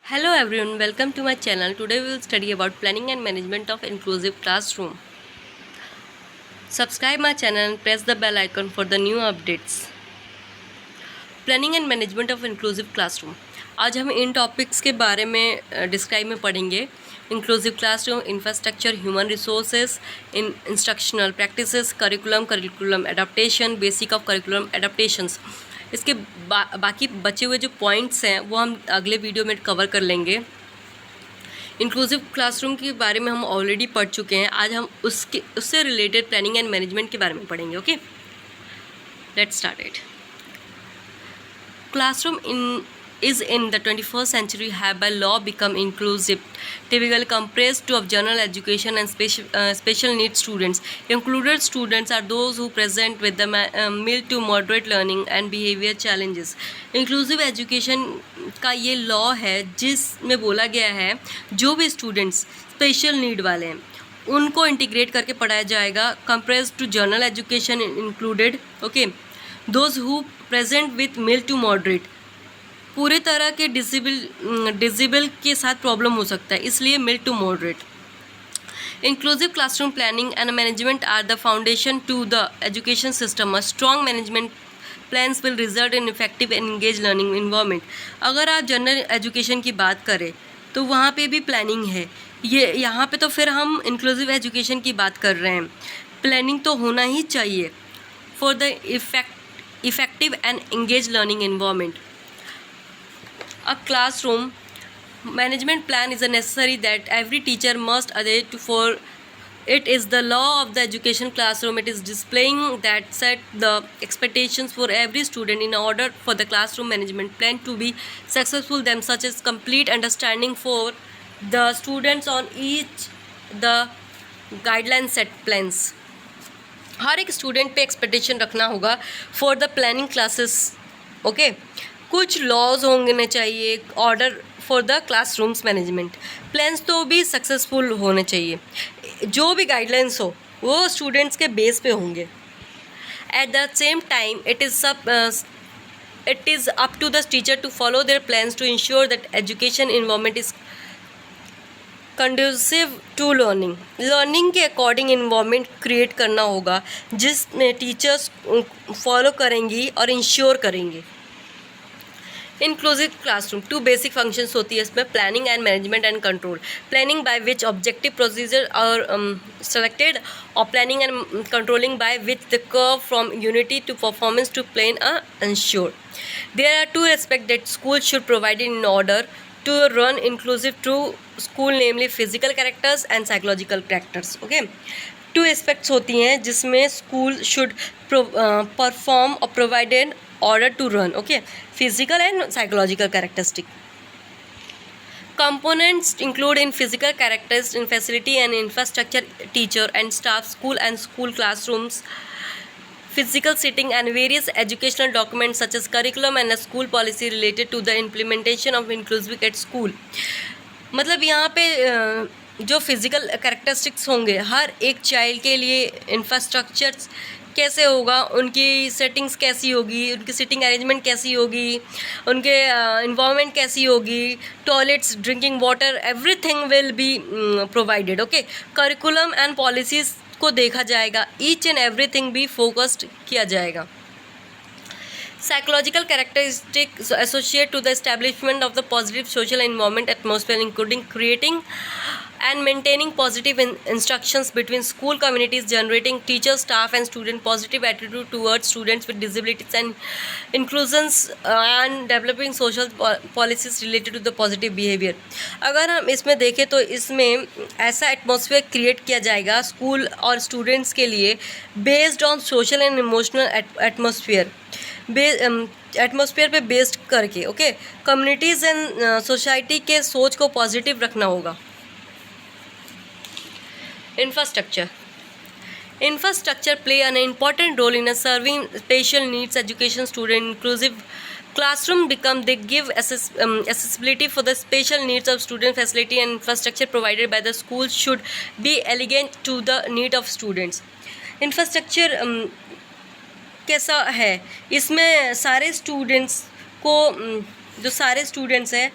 Hello everyone, welcome to my channel. Today we will study about planning and management of inclusive classroom. Subscribe my channel and press the bell icon for the new updates. Planning and management of inclusive classroom. आज हम इन topics के बारे में describe में पढ़ेंगे। Inclusive classroom, infrastructure, human resources, instructional practices, curriculum adaptation, basic of curriculum adaptations. इसके बाकी बचे हुए जो पॉइंट्स हैं वो हम अगले वीडियो में कवर कर लेंगे। इंक्लूसिव क्लासरूम के बारे में हम ऑलरेडी पढ़ चुके हैं। आज हम उससे रिलेटेड प्लानिंग एंड मैनेजमेंट के बारे में पढ़ेंगे। Okay, let's start it. Classroom is in the 21st century have by law become inclusive, typically comprised of general education and special needs students. Included students are those who present with the mild to moderate learning and behavior challenges. Inclusive education का ये law है जिसमें बोला गया है जो भी students special need वाले हैं उनको इंटीग्रेट करके पढ़ाया जाएगा। Compressed to general education included, okay, those who present with mild to moderate, पूरे तरह के डिसेबल के साथ प्रॉब्लम हो सकता है, इसलिए mild to moderate. Inclusive classroom planning and management are the foundation to the education system. A strong management plans will result in effective and engage learning environment. अगर आप जनरल एजुकेशन की बात करें तो वहाँ पे भी प्लानिंग है। ये यहाँ पे तो फिर हम इंक्लूसिव एजुकेशन की बात कर रहे हैं। प्लानिंग तो होना ही चाहिए for the effective and engaged learning environment. A classroom management plan is a necessary that every teacher must adhere to, for it is the law of the education classroom. It is displaying that set the expectations for every student in order for the classroom management plan to be successful, them such as complete understanding for the students on each the guideline set plans. हर एक student पे expectation रखना होगा for the planning classes. Okay, कुछ laws होने चाहिए, order for the classrooms management plans तो भी successful होने चाहिए। जो भी गाइडलाइंस हो वो स्टूडेंट्स के बेस पे होंगे। At the same time it is up to the teacher to follow their plans to ensure that education environment is conducive to learning के अकॉर्डिंग इन्वायरमेंट क्रिएट करना होगा जिसमें टीचर्स फॉलो करेंगी और इंश्योर करेंगे। Inclusive classroom two basic functions होती है इसमें, planning and management and control. Planning by which objective procedure और सेलेक्टेड, और planning and controlling by which the curve from unity to performance to plan ensure. There are two aspect that school should provide in order to run inclusive to school, namely physical characters and psychological characters. Okay, two aspects होती हैं जिसमें school should perform or provide in order to run. Okay, physical and psychological characteristic. Components include in physical characters in facility and infrastructure, teacher and staff, school and school classrooms, physical setting and various educational documents such as curriculum and a school policy related to the implementation of inclusive at school. मतलब यहाँ पे जो physical characteristics होंगे हर एक child के लिए, infrastructures कैसे होगा, उनकी सेटिंग्स कैसी होगी, उनकी सिटिंग अरेंजमेंट कैसी होगी, उनके इन्वायरमेंट कैसी होगी, toilets, drinking water, everything will be provided. Okay, curriculum and policies को देखा जाएगा, ईच एंड एवरीथिंग भी फोकस्ड किया जाएगा। Psychological characteristics associated to the establishment of the positive social environment atmosphere, including creating and maintaining positive instructions between school communities, generating teachers, staff and student positive attitude towards students with disabilities and inclusions, and developing social policies related to the positive behavior. अगर हम इसमें देखें तो इसमें ऐसा atmosphere create किया जाएगा school और स्टूडेंट्स के लिए based on social and emotional atmosphere, atmosphere पे बेस्ड करके। ओके, कम्युनिटीज़ एंड सोसाइटी के सोच को पॉजिटिव रखना होगा। Infrastructure play an important role in serving special needs education student. Inclusive classroom they give accessibility for the special needs of student. Facility and infrastructure provided by the school should be elegant to the need of students. Infrastructure कैसा है, इसमें सारे students को जो सारे students हैं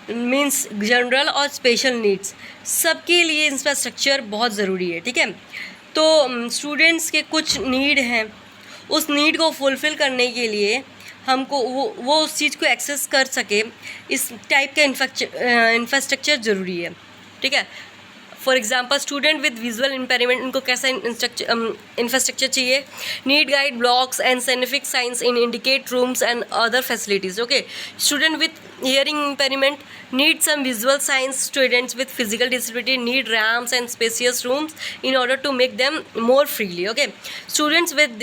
means general और special needs, सबके लिए इंफ्रास्ट्रक्चर बहुत ज़रूरी है, ठीक है। तो स्टूडेंट्स के कुछ नीड हैं, उस नीड को फुलफ़िल करने के लिए हमको वो उस चीज़ को एक्सेस कर सके, इस टाइप का इंफ्रास्ट्रक्चर ज़रूरी है, ठीक है। For example student with visual impairment, उनको कैसा इंफ्रास्ट्रक्चर चाहिए? Need guide blocks and scientific science in indicate rooms and other facilities, okay. Student with hearing impairment need some visual science. Students with physical disability need ramps and spacious rooms in order to make them more freely, okay. Students with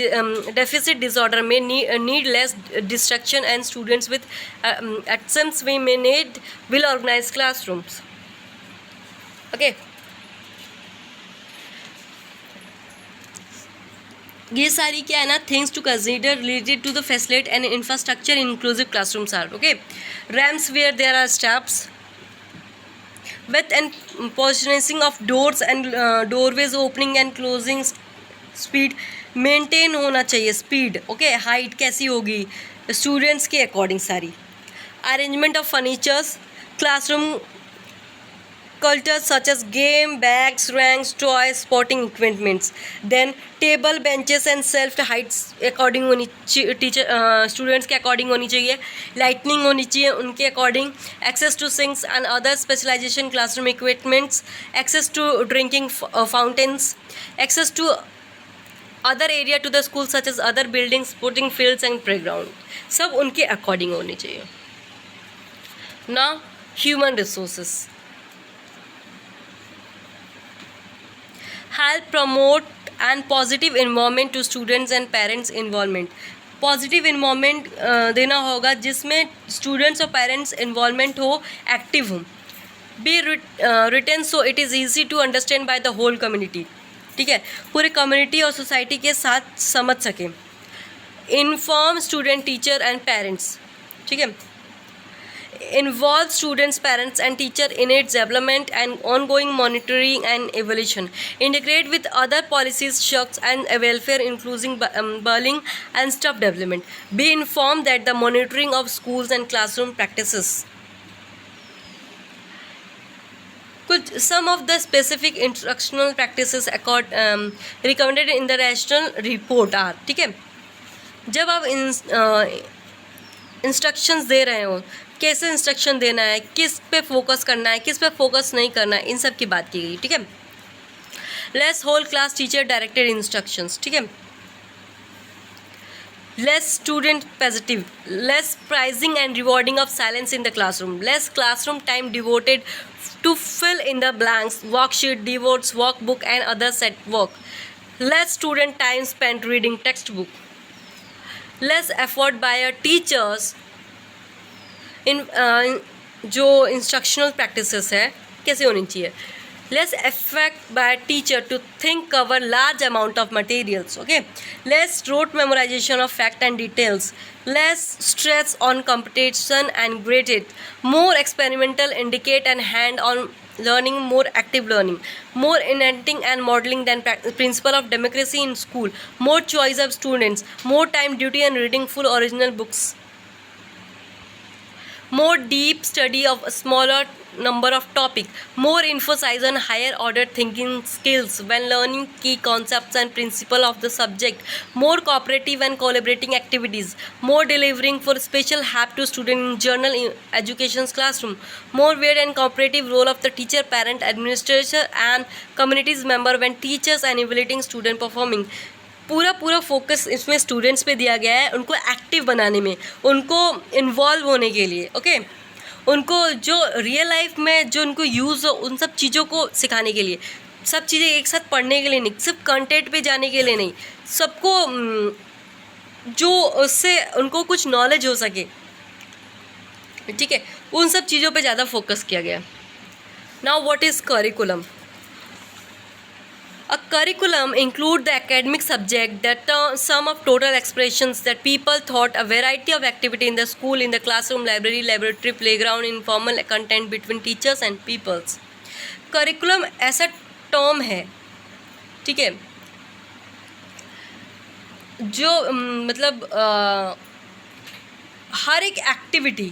deficit disorder may need less distraction, and students with accents may need well organized classrooms, okay. ये सारी क्या है ना, things to consider related to the facility and infrastructure inclusive classrooms are, okay. Ramps where there are steps, width and positioning of doors and doorways, opening and closing speed maintain होना चाहिए, speed, okay. Height कैसी होगी students के according सारी। Arrangement of furnitures, classroom cultures such as game bags, ranks, toys, sporting equipments, then table benches and self heights according होनी teacher students के according होनी चाहिए, लाइटनिंग होनी चाहिए उनके according, access to sinks and other specialization classroom equipments, access to drinking fountains, access to other area to the school such as other buildings, sporting fields and playground, सब उनके according होनी चाहिए। Now human resources, help promote and positive environment to students and parents involvement. Positive involvement देना होगा जिसमें students और parents involvement हो, active हो, be written so it is easy to understand by the whole community, ठीक है, पूरे community और सोसाइटी के साथ समझ सकें। Inform student teacher and parents, ठीक है, involve students, parents and teacher in its development and ongoing monitoring and evaluation. Integrate with other policies, structures and welfare including bullying and staff development. Be informed that the monitoring of schools and classroom practices. Some of the specific instructional practices recommended in the national report are, ठीक है। जब आप instructions दे रहे हो, कैसे instruction देना है, किस पे फोकस करना है, किस पे फोकस नहीं करना है, इन सब की बात की गई, ठीक है। Less whole class teacher directed instructions, ठीक है। Less student positive, less praising and rewarding of silence in the classroom, less classroom time devoted to fill in the blanks, worksheet, devotes, workbook and other set work, less student time spent reading text book, less effort by a teachers in जो instructional practices है कैसे होनी चाहिए। Less effect by teacher to think cover large amount of materials, okay. Less rote memorization of fact and details, less stress on competition and graded, more experimental indicate and hand on learning, more active learning, more inventing and modeling than principle of democracy in school, more choice of students, more time duty and reading full original books, more deep study of a smaller number of topics, more emphasis on higher order thinking skills when learning key concepts and principles of the subject, more cooperative and collaborating activities, more delivering for special help to student in general education classroom, more varied and cooperative role of the teacher, parent, administrator and communities member when teachers and evaluating student performing. पूरा focus इसमें students पे दिया गया है, उनको active बनाने में, उनको इन्वॉल्व होने के लिए, ओके। उनको जो रियल लाइफ में जो उनको यूज़ हो उन सब चीज़ों को सिखाने के लिए, सब चीज़ें एक साथ पढ़ने के लिए नहीं, सिर्फ कंटेंट पे जाने के लिए नहीं, सबको जो उससे उनको कुछ नॉलेज हो सके, ठीक है, उन सब चीज़ों पे ज़्यादा फोकस किया गया। Now what is curriculum? A curriculum includes the academic subject, that sum of total expressions that people thought, a variety of activity in the school, in the classroom, library, laboratory, playground, informal content between teachers and peoples. Curriculum ऐसा term है, ठीक है, जो मतलब हर एक activity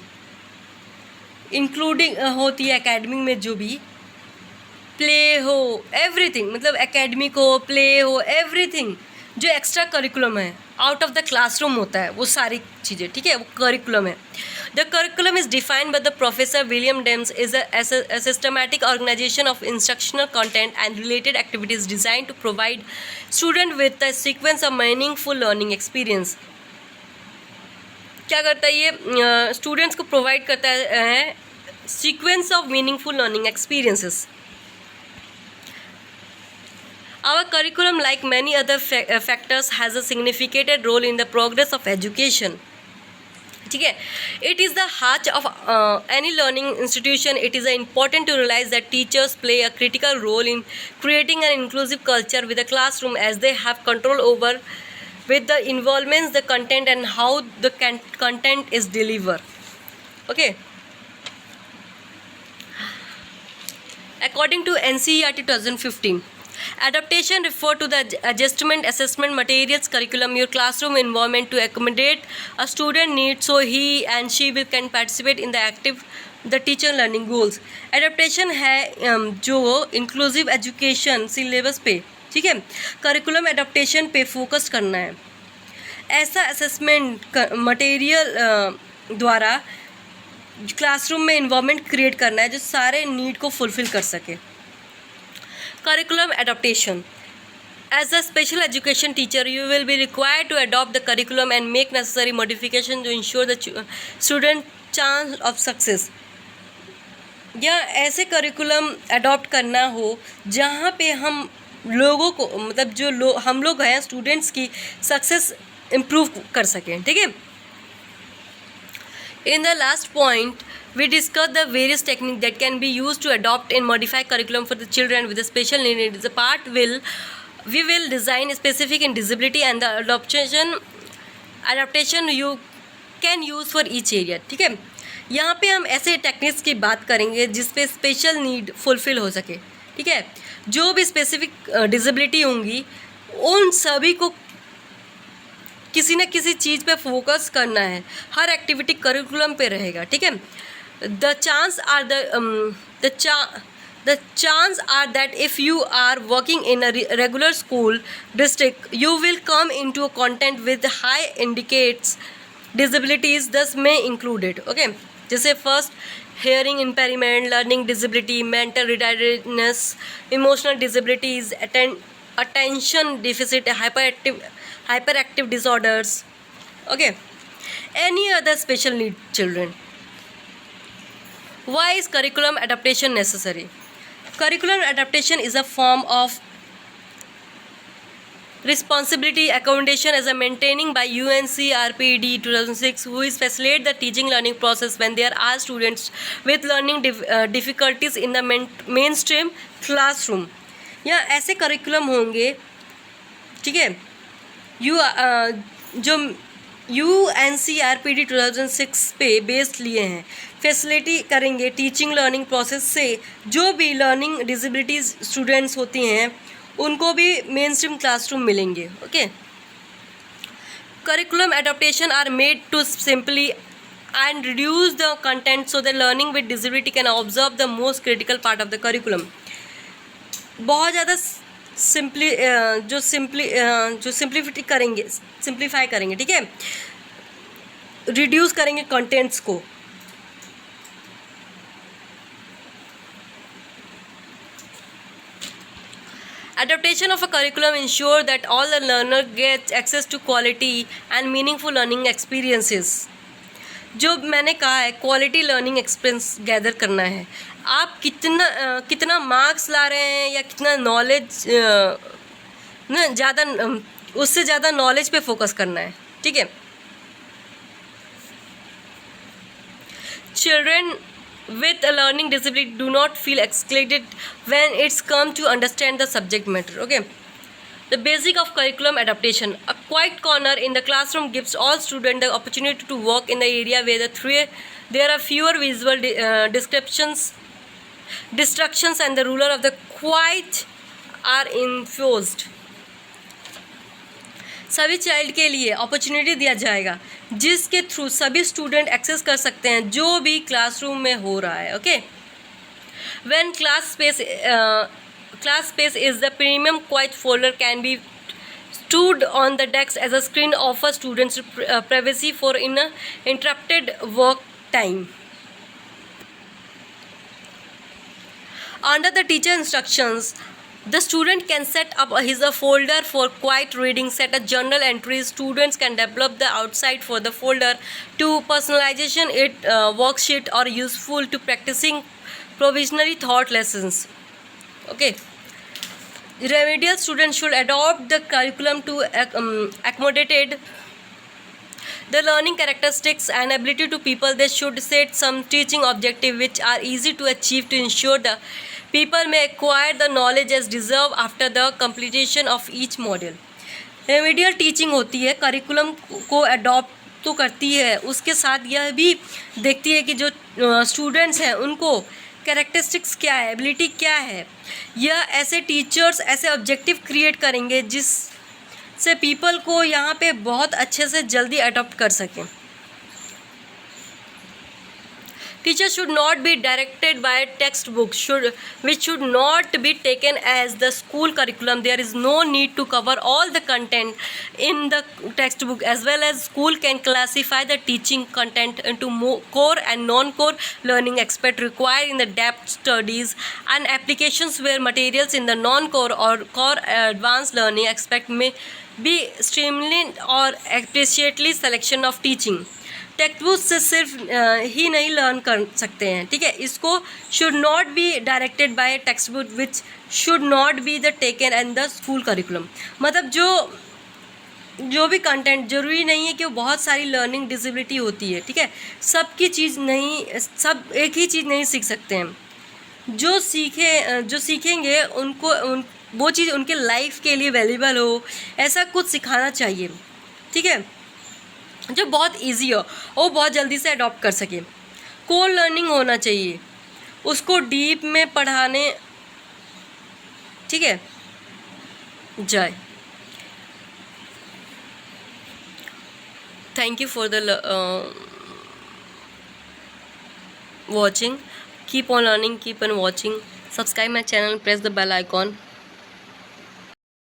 including होती है academic में, जो भी प्ले हो, एवरीथिंग, मतलब एकेडमिक हो, प्ले हो, एवरीथिंग जो एक्स्ट्रा करिकुलम है, आउट ऑफ द क्लासरूम होता है, वो सारी चीज़ें, ठीक है, वो करिकुलम है. The curriculum is defined by the professor William DIMMs is a systematic organization of instructional content and related activities designed to provide student with a sequence of meaningful learning experience. क्या करता है ये? Students को provide करता है sequence of meaningful learning experiences. Our curriculum, like many other factors, has a significant role in the progress of education. ठीक है, it is the heart of any learning institution. It is important to realize that teachers play a critical role in creating an inclusive culture with the classroom, as they have control over with the involvements, the content, and how the content is delivered. Okay. According to NCERT 2015, adaptation refer to the adjustment, assessment, materials, curriculum, your classroom environment to accommodate a student needs so he and she will can participate in the active the teacher learning goals. Adaptation है जो inclusive education syllabus पे, ठीक है, curriculum adaptation पे focus करना है. ऐसा assessment material द्वारा क्लासरूम में इन्वायरमेंट क्रिएट करना है जो सारे नीड को फुलफिल कर सके. Curriculum adaptation. As a special education teacher, you will be required to adopt the curriculum and make necessary modifications to ensure the student chance of success. या ऐसे करिकुलम अडॉप्ट करना हो जहाँ पे हम लोगों को, मतलब जो हम लोग हैं स्टूडेंट्स की सक्सेस इम्प्रूव कर सकें, ठीक है. In the last point, we discussed the various techniques that can be used to adopt and modify curriculum for the children with a special needs. The part we will design specific in disability and the adaptation you can use for each area. ठीक है, यहाँ पे हम ऐसे techniques की बात करेंगे जिसपे स्पेशल नीड फुलफिल हो सके. ठीक है, जो भी स्पेसिफिक डिसेबिलिटी होंगी उन सभी को किसी न किसी चीज़ पे फोकस करना है. हर एक्टिविटी करिकुलम पे रहेगा. ठीक है, the chance are that if you are working in a regular school district you will come into a content with high indicates disabilities दस में इंक्लूडेड. ओके, जैसे first hearing impairment, learning disability, mental retardedness, emotional disabilities, attention deficit, hyperactive disorders. Okay, any other special need children. Why is curriculum adaptation necessary? Curriculum adaptation is a form of responsibility accommodation as a maintaining by UNCRPD 2006, who is facilitate the teaching learning process when there are students with learning difficulties in the mainstream classroom. या ऐसे curriculum होंगे, ठीक है, जो UNCRPD 2006 पे based लिए हैं, facility करेंगे टीचिंग लर्निंग प्रोसेस से जो भी लर्निंग डिसेबिलिटीज़ स्टूडेंट्स होती हैं उनको भी मेन स्ट्रीम क्लासरूम मिलेंगे. Okay, curriculum adaptation are made to simply and reduce the content so the learning with disability can observe the most critical part of the curriculum. बहुत ज़्यादा जो simplify करेंगे, ठीक है, रिड्यूस करेंगे कंटेंट्स को. Adaptation of a curriculum ensure that all the learner gets access to quality and meaningful learning experiences. जो मैंने कहा है क्वालिटी लर्निंग एक्सपीरियंस गैदर करना है. आप कितना मार्क्स ला रहे हैं या कितना नॉलेज ना ज़्यादा, उससे ज़्यादा नॉलेज पे फोकस करना है. ठीक है, children with a learning disability do not feel excluded when it's come to understand the subject matter. Okay, the basic of curriculum adaptation. A quiet corner in the classroom gives all students the opportunity to work in the area where there are fewer visual distractions and the ruler of the quiet are enforced. सभी child के लिए opportunity दिया जाएगा जिसके through सभी student access कर सकते हैं जो भी क्लासरूम में हो रहा है. Okay. When class space is the premium, quiet folder can be stood on the desk as a screen offers students privacy for interrupted work time. Under the teacher instructions, the student can set up his folder for quiet reading, set a journal entries. Students can develop the outside for the folder to personalization it worksheet or useful to practicing provisionally thought lessons. Okay. Remedial students should adopt the curriculum to accommodate the learning characteristics and ability to people. They should set some teaching objectives which are easy to achieve to ensure the people may acquire the knowledge as deserved after the completion of each module. Remedial teaching होती है, curriculum को adopt तो करती है, उसके साथ यह भी देखती है कि जो स्टूडेंट्स हैं उनको कैरेक्टरिस्टिक्स क्या है, एबिलिटी क्या है. यह ऐसे टीचर्स ऐसे ऑब्जेक्टिव क्रिएट करेंगे जिससे पीपल को यहाँ पे बहुत अच्छे से जल्दी अडॉप्ट कर सकें. Teachers should not be directed by textbooks which should not be taken as the school curriculum. There is no need to cover all the content in the textbook. As well as school can classify the teaching content into core and non-core learning aspect required in the depth studies and applications where materials in the non-core or core advanced learning aspect may be streamlined or appreciately selection of teaching. Text book से सिर्फ ही नहीं learn कर सकते हैं, ठीक है. इसको should not be directed by text book which should not be the taken in the school curriculum. मतलब जो भी कंटेंट ज़रूरी नहीं है कि वो बहुत सारी लर्निंग डिसेबिलिटी होती है, ठीक है. सबकी चीज़ नहीं, सब एक ही चीज़ नहीं सीख सकते हैं. जो सीखेंगे उनको वो चीज़ उनके लाइफ के लिए वैल्यूबल हो, ऐसा कुछ सिखाना चाहिए, ठीक है, जो बहुत इजी हो और बहुत जल्दी से अडॉप्ट कर सके. कोर लर्निंग होना चाहिए, उसको डीप में पढ़ाने, ठीक है. जय. Thank you for the watching. Keep on learning, keep on watching. Subscribe my channel, press the bell icon.